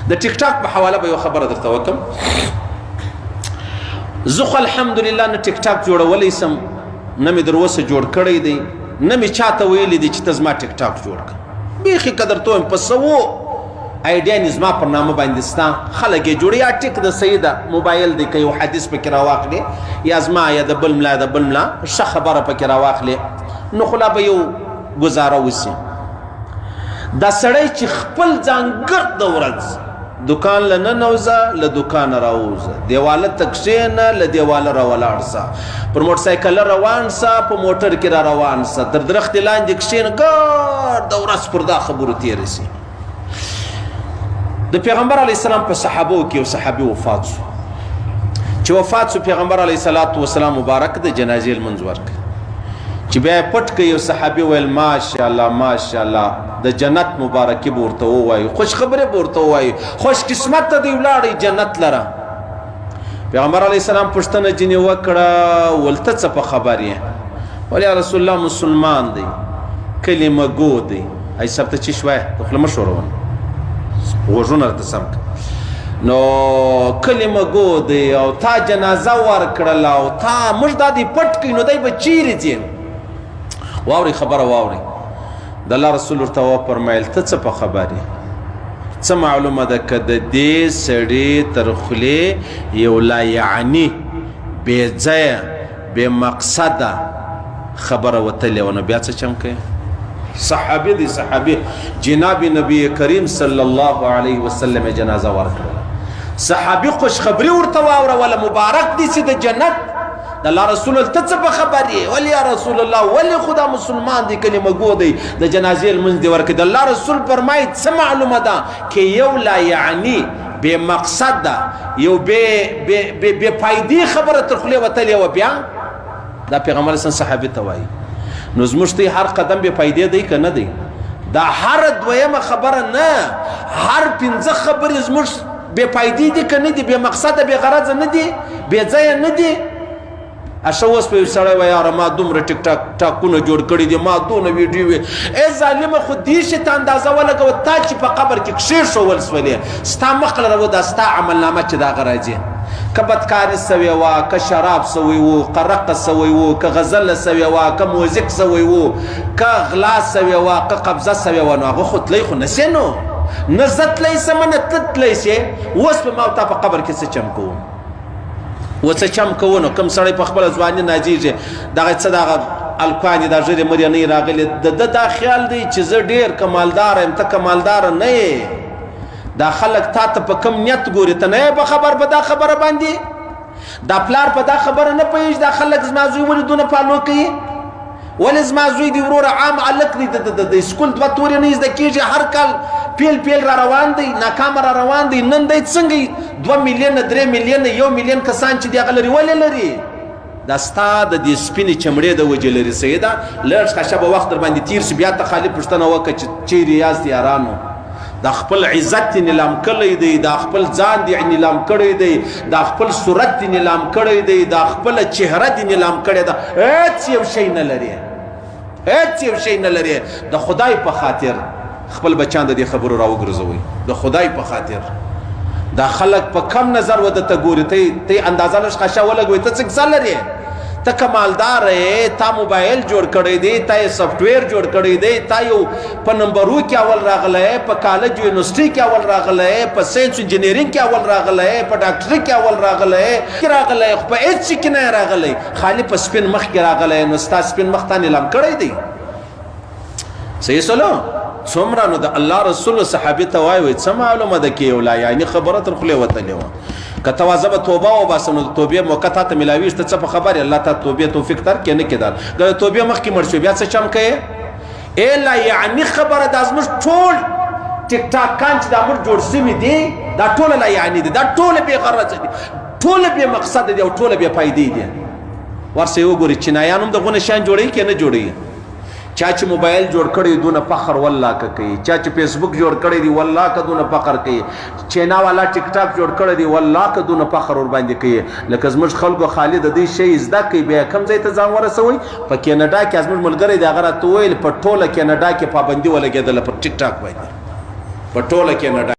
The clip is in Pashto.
د ټیک ټاک په حواله به یو خبره درته وکم. زه خو الحمدلله نه ټیک ټاک جوړولی سم، نه مې در اوسه جوړ کړی دی، نه مې چاته ویلی دی چې ته زما ټیک ټاک جوړ کړه. بیخي که درته ویم په سوو آیډیانې زما پر نامه باندې ستا، خلک یې جوړي. یا ټیک د صحیح ده موبایل دی که یو حدیث پکې راواخلې، یا زما یا د بل ملا د بل ملا ښه خبره پکې راواخلې، نو خو لا به یو ګزاره وسي. دا سړی چې خپل ځانګړ د ورځ دکان له ننوځه، له دکانه راوځه، دیواله ته کښېنه، له دیواله راولاړ سه، پر موټر سایکل روان سه، په موټر کې را روان سه، تر درختې لاندې کښېنه، ګړ د ورځ پر دا خبرو تېره سي. د پیغمبر علیه السلام په صحابو کې یو صحابي وفات شو. چې وفات شو پیغمبر علیه السلام مبارک د جنازې لمونځ ورکړ. چې بیا یې پټ کړ، یو صحابي ویل ماشاءالله ماشاءالله د جنت مبارکي به ورته ووایو، خوش خبرې به ورته ووایو، خوش قسمته دی ولاړی جنت لره. پیغمبر علیه السلام پوښتنه ځینې وکړه، ول ته څه په خبر یې؟ ول یا رسول الله مسلمان دی، کلمه ګو دی. ای صاحب ته چې شوی د خوله مه ښورونه، غوږونه راته سم کړه. نو کلمه ګو دی او تا جنازه ورکړله او تا موږ دا دی پټ کړي، نو دی به چیرې ځې؟ واورئ خبره واورئ. د الله رسول ورته وفرمیل ته څه په خبر یې؟ څه معلومه ده که د دې سړي تر خولې یو لا یعنی بې ځایه بې مقصده خبره وتلې وه، نو بیا څه چم کوې؟ صحابي دی صحابي، جناب نبی کریم صلی الله علیه وسلم جنازه ورکړله. صحابي خوشخبري ورته واوروله، مبارک دي چې د جنت د الله رسول ته څه په خبر یې؟ ولې یا رسول الله ولې خدا مسلمان دی کلمه ګو دی د جنازې لمونځ دې ورکړي؟ د الله رسول فرمایي څه معلومه ده که یو لا یعنی بې مقصد ده، یو بې فایدې خبره تر خولې وتلې وه، بیا دا پیغمبر صحابي ته وایي. نو زموږ ته هر قدم بې فایدې دی که نه دی؟ دا هر دویمه خبره نه، هر پنځه خبرې زموږ بې فایدې دي که نه دي؟ بې مقصده بې غرضه نه دي؟ بې ځایه نه دي؟ اشه اوس په یو سړی وایي یاره ما دومره ټیک ټاکونه جوړ کړي دي، ما دونه ویډیو. ای ظالمه خو دې شي ته اندازه ولګوه، تا چې په قبر کې کښېښول سولې، ستا مخ لره دا ستا عملنامه چې دغه راځي، که بدکاري سوې وه، که شراب سوی و، که رقص سوی و، که غزله سوی وه، که موزیک سوی و، که غلا سوی وه، که قبضه سوی وه، نو هغه خو تلی خو نسې، نو نه زه تلی سمه نه ته تلی سې. اوس به ما او تا په قبر کې څه چم کوو؟ وڅه چم کوو؟ نو کوم سړی په خپله ځواني ناجیږي، دغه څه دغه الکوانې دا ژېرې مرینۍ راغلې، د ده دا خیال دی چې زه ډېر کمالداره یم، ته کمالداره نه یې. دا خلک تا ته په کوم نیت ګوري؟ ته نه یې په خبر په دا خبره باندې؟ دا پلار په دا خبره نه پوهېږي دا خلک زما زوی ولې دونه فالو کوي؟ ولې زما زوی دی وروره عام هلک دی، د سکول دوه تورې نه زده کېږي، هر کال پیل را روان دی، ناکامه را روان دی. نن دی څنګه 2 میلیونه 3 میلیونه 1 میلیون کسان چې دی هغه لري، ولې لري؟ دا ستا د دې سپینې چمړې د وجې لري. سیده لږ ښه به وخت در باندې تېر شي، بیا ته خالي پوښتنه وکړه چې چیرې یاست یارانو؟ دا خپل عزت دی نیلام کړی دی، دا خپل ځان دی نیلام کړی دی، دا خپل صورت دی نیلام کړی دی، دا خپله چهره دی نیلام کړی ده، هېڅ یو شی نه لري، هېڅ یو شی نه لري. د خدای په خاطر خپل بچان د دې خبرو راوګرځوئ، د خدای په خاطر. دا خلک په کم نظر ودته ګوري، ته اندازه لږ خشه ولګوئ، ته څه کیسه لرې؟ ته کمالدار یې، تا موبایل جوړ کړی دی، تا یې سافټویر جوړ کړی دی، تا یو په نمبرو کې اول راغلی، په کالج یونیورسټي کې اول راغلی، په ساینس انجینرینګ کې اول راغلی، په ډاکټري کې اول راغلی، خو په هېڅ شي کې نه راغلی، خالي په سپین مخ کې راغلی. نو ستا سپین مخ تا نیلام کړی دی. صحیح سلو څومره؟ نو د الله رسول صحابي ته وایي څه معلومه ده کې یو لا یعنې خبره تر خولې وتلې وه. که ته واځه به توبه وباسم، نو د توبې موقع تا ته میلاوېږي، ته څه په خبر یې؟ الله تا توبې توفیق درکړي نه کېدل. که د توبې مخکې مړ شو بیا څه چم کوې؟ ای لا یعنې خبره دا زموږ ټول ټیک ټاکان چې دا موږ جوړ سوي دي، دا ټوله لا یعنې دي، دا ټوله بې غرضه دي، ټوله بې مقصده دي او ټوله بې فایدې دي. ورسه یې وګورئ چینایان هم دغونه شیان جوړوي که نه جوړوي؟ چا چې موبایل جوړ کړی دونه فخر والله که کوي، چا چې فیسبوک جوړ کړی دی والله که دونه فخر کوي، چینا والا ټیک ټاک جوړ کړی دی والله که دونه فخر ورباندې کوي. لکه زموږ خلکو خالي د دې شی زده کوي، بیا کوم ځای ته ځان ورسوئ؟ په کینیډا کې زموږ ملګری دی، هغه راته وویل په ټوله کینیډا کې پابندي ولګېدله پر ټیک ټاک باندې، په ټوله کینیډا